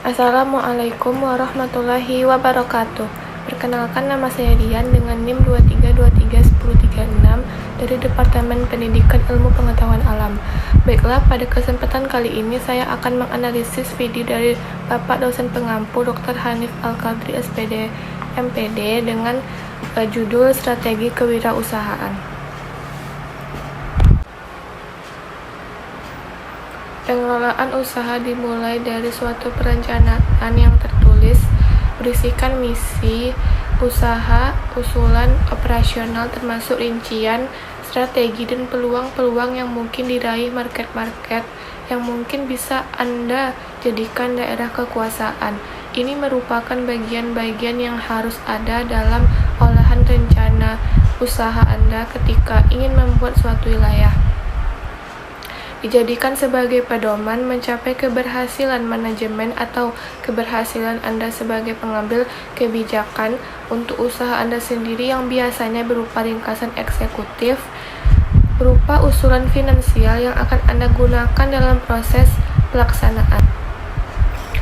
Assalamualaikum warahmatullahi wabarakatuh. Perkenalkan, nama saya Dian dengan NIM 23231036 dari Departemen Pendidikan Ilmu Pengetahuan Alam. Baiklah, pada kesempatan kali ini saya akan menganalisis video dari Bapak dosen pengampu Dr. Hanif Al-Qadri SPD MPD dengan judul Strategi Kewirausahaan. Pengelolaan usaha dimulai dari suatu perencanaan yang tertulis, berisikan misi usaha, usulan operasional termasuk rincian, strategi dan peluang-peluang yang mungkin diraih market-market yang mungkin bisa Anda jadikan daerah kekuasaan. Ini merupakan bagian-bagian yang harus ada dalam olahan rencana usaha Anda ketika ingin membuat suatu wilayah. Dijadikan sebagai pedoman mencapai keberhasilan manajemen atau keberhasilan Anda sebagai pengambil kebijakan untuk usaha Anda sendiri yang biasanya berupa ringkasan eksekutif, berupa usulan finansial yang akan Anda gunakan dalam proses pelaksanaan.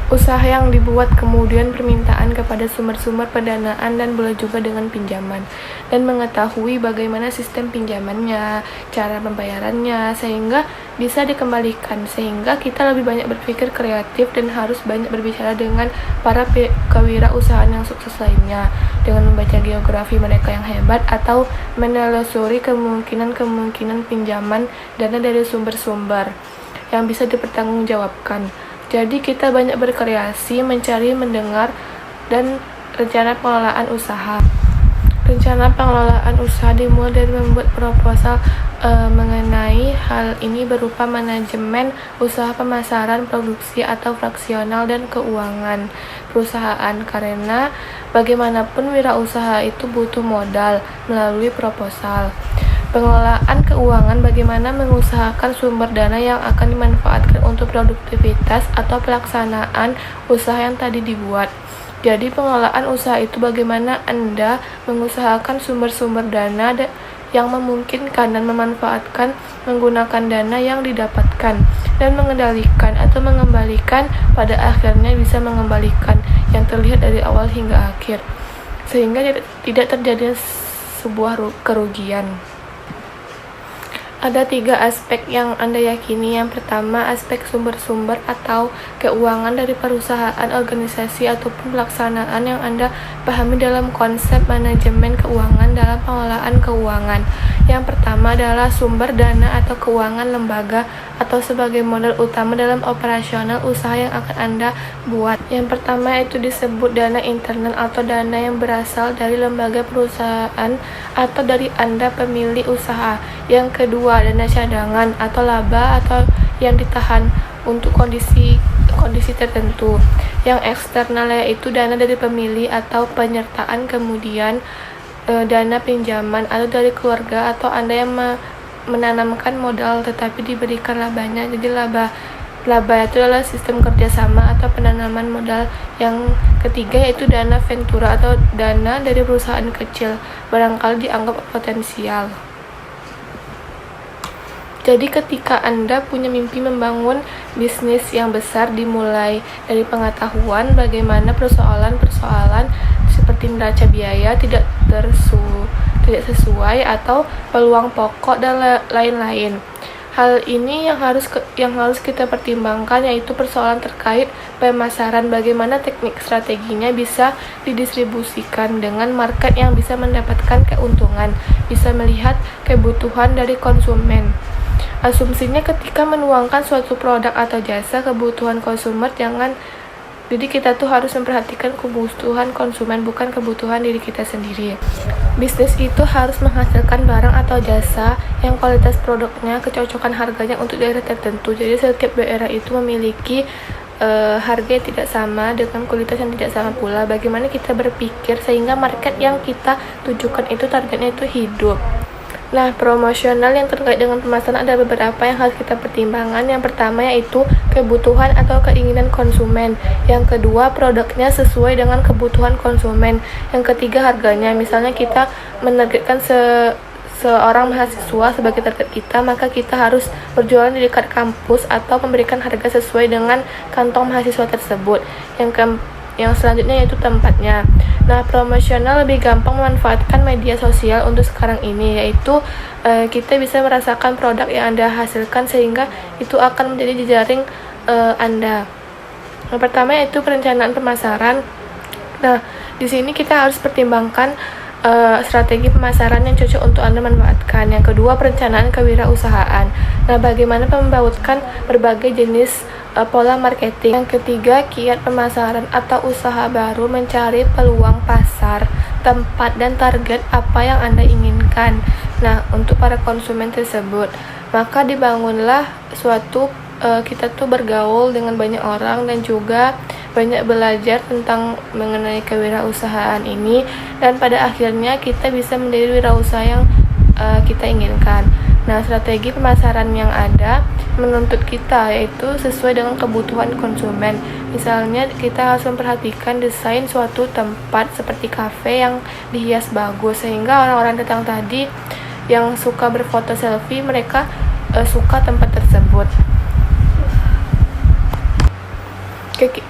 Usaha yang dibuat, kemudian permintaan kepada sumber-sumber pendanaan dan boleh juga dengan pinjaman, dan mengetahui bagaimana sistem pinjamannya, cara pembayarannya, sehingga bisa dikembalikan, sehingga kita lebih banyak berpikir kreatif dan harus banyak berbicara dengan para kewirausahaan yang sukses lainnya, dengan membaca geografi mereka yang hebat atau menelusuri kemungkinan pinjaman dana dari sumber-sumber yang bisa dipertanggungjawabkan. Jadi kita banyak berkreasi, mencari, mendengar, dan rencana pengelolaan usaha. Rencana pengelolaan usaha dimulai dari membuat proposal mengenai hal ini berupa manajemen usaha, pemasaran, produksi atau fraksional, dan keuangan perusahaan. Karena bagaimanapun wirausaha itu butuh modal melalui proposal. Pengelolaan keuangan, bagaimana mengusahakan sumber dana yang akan dimanfaatkan untuk produktivitas atau pelaksanaan usaha yang tadi dibuat. Jadi pengelolaan usaha itu bagaimana Anda mengusahakan sumber-sumber dana yang memungkinkan dan memanfaatkan menggunakan dana yang didapatkan dan mengendalikan atau mengembalikan, pada akhirnya bisa mengembalikan yang terlihat dari awal hingga akhir, sehingga tidak terjadi sebuah kerugian. Ada 3 aspek yang Anda yakini. Yang pertama, aspek sumber-sumber atau keuangan dari perusahaan, organisasi, ataupun pelaksanaan yang Anda pahami dalam konsep manajemen keuangan dalam pengelolaan keuangan. Yang pertama adalah sumber dana atau keuangan lembaga atau sebagai modal utama dalam operasional usaha yang akan Anda buat. Yang pertama itu disebut dana internal atau dana yang berasal dari lembaga perusahaan atau dari Anda pemilik usaha. Yang kedua, dana cadangan atau laba atau yang ditahan untuk kondisi tertentu. Yang eksternal yaitu dana dari pemilik atau penyertaan, kemudian dana pinjaman atau dari keluarga atau Anda yang menanamkan modal tetapi diberikan labanya. Jadi laba itu adalah sistem kerjasama atau penanaman modal. Yang ketiga yaitu dana ventura atau dana dari perusahaan kecil, barangkali dianggap potensial. Jadi ketika Anda punya mimpi membangun bisnis yang besar, dimulai dari pengetahuan bagaimana persoalan-persoalan seperti neraca biaya tidak sesuai atau peluang pokok dan lain-lain. Hal ini yang harus kita pertimbangkan, yaitu persoalan terkait pemasaran, bagaimana teknik strateginya bisa didistribusikan dengan market yang bisa mendapatkan keuntungan, bisa melihat kebutuhan dari konsumen. Asumsinya ketika menuangkan suatu produk atau jasa, kebutuhan konsumer jadi kita tuh harus memperhatikan kebutuhan konsumen, bukan kebutuhan diri kita sendiri. Bisnis itu harus menghasilkan barang atau jasa yang kualitas produknya, kecocokan harganya untuk daerah tertentu. Jadi setiap daerah itu memiliki harga yang tidak sama dengan kualitas yang tidak sama pula. Bagaimana kita berpikir sehingga market yang kita tujukan itu targetnya itu hidup. Nah, promosional yang terkait dengan pemasaran ada beberapa yang harus kita pertimbangkan. Yang pertama yaitu kebutuhan atau keinginan konsumen. Yang kedua, produknya sesuai dengan kebutuhan konsumen. Yang ketiga, harganya. Misalnya kita menargetkan seorang mahasiswa sebagai target kita, maka kita harus berjualan di dekat kampus atau memberikan harga sesuai dengan kantong mahasiswa tersebut. Yang selanjutnya yaitu tempatnya. Nah, promosional lebih gampang memanfaatkan media sosial untuk sekarang ini, yaitu kita bisa merasakan produk yang Anda hasilkan sehingga itu akan menjadi jejaring Anda. Yang pertama yaitu perencanaan pemasaran. Nah, di sini kita harus pertimbangkan strategi pemasaran yang cocok untuk Anda manfaatkan. Yang kedua, perencanaan kewirausahaan. Nah, bagaimana membautkan berbagai jenis pola marketing. Yang ketiga, kiat pemasaran atau usaha baru, mencari peluang pasar, tempat, dan target apa yang Anda inginkan. Nah, untuk para konsumen tersebut, maka dibangunlah suatu kita tuh bergaul dengan banyak orang dan juga banyak belajar tentang mengenai kewirausahaan ini, dan pada akhirnya kita bisa menjadi wirausaha yang kita inginkan. Nah, strategi pemasaran yang ada menuntut kita yaitu sesuai dengan kebutuhan konsumen. Misalnya kita harus memperhatikan desain suatu tempat seperti kafe yang dihias bagus sehingga orang-orang datang tadi yang suka berfoto selfie, mereka suka tempat tersebut.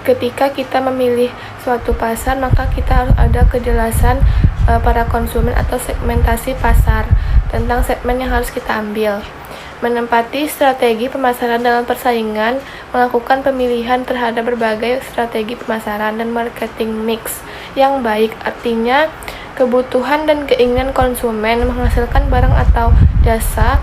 Ketika kita memilih suatu pasar, maka kita harus ada kejelasan para konsumen atau segmentasi pasar tentang segmen yang harus kita ambil. Menempati strategi pemasaran dalam persaingan, melakukan pemilihan terhadap berbagai strategi pemasaran dan marketing mix yang baik, artinya kebutuhan dan keinginan konsumen menghasilkan barang atau jasa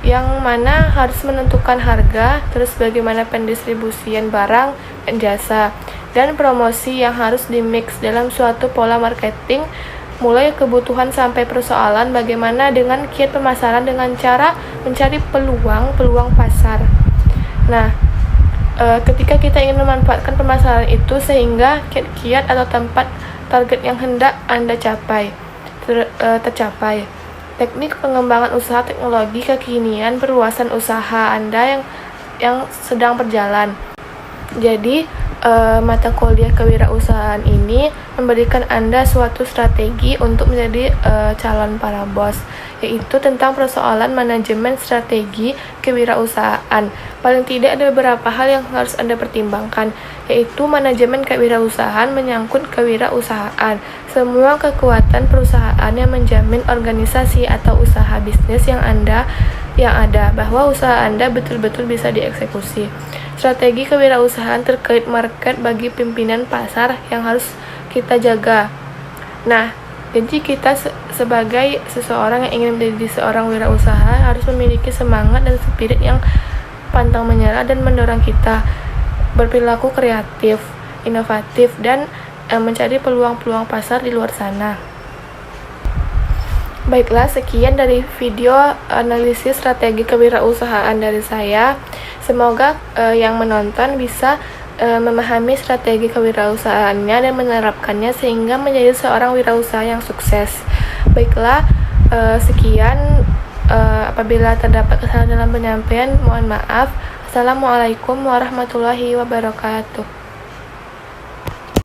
yang mana harus menentukan harga, terus bagaimana pendistribusian barang dan jasa, dan promosi yang harus dimix dalam suatu pola marketing, mulai kebutuhan sampai persoalan bagaimana dengan kiat pemasaran dengan cara mencari peluang pasar. Nah, ketika kita ingin memanfaatkan pemasaran itu sehingga kiat atau tempat target yang hendak Anda capai tercapai. Teknik pengembangan usaha teknologi kekinian perluasan usaha Anda yang sedang berjalan. Jadi, mata kuliah kewirausahaan ini memberikan Anda suatu strategi untuk menjadi calon para bos, yaitu tentang persoalan manajemen strategi kewirausahaan. Paling tidak ada beberapa hal yang harus Anda pertimbangkan, yaitu manajemen kewirausahaan menyangkut kewirausahaan. Semua kekuatan perusahaan yang menjamin organisasi atau usaha bisnis yang ada, bahwa usaha Anda betul-betul bisa dieksekusi. Strategi kewirausahaan terkait market bagi pimpinan pasar yang harus kita jaga. Nah, jadi kita sebagai seseorang yang ingin menjadi seorang wirausaha harus memiliki semangat dan spirit yang pantang menyerah dan mendorong kita berperilaku kreatif, inovatif, dan mencari peluang-peluang pasar di luar sana. Baiklah, sekian dari video analisis strategi kewirausahaan dari saya. Semoga yang menonton bisa memahami strategi kewirausahaannya dan menerapkannya sehingga menjadi seorang wirausaha yang sukses. Baiklah, sekian. Apabila terdapat kesalahan dalam penyampaian, mohon maaf. Assalamualaikum warahmatullahi wabarakatuh.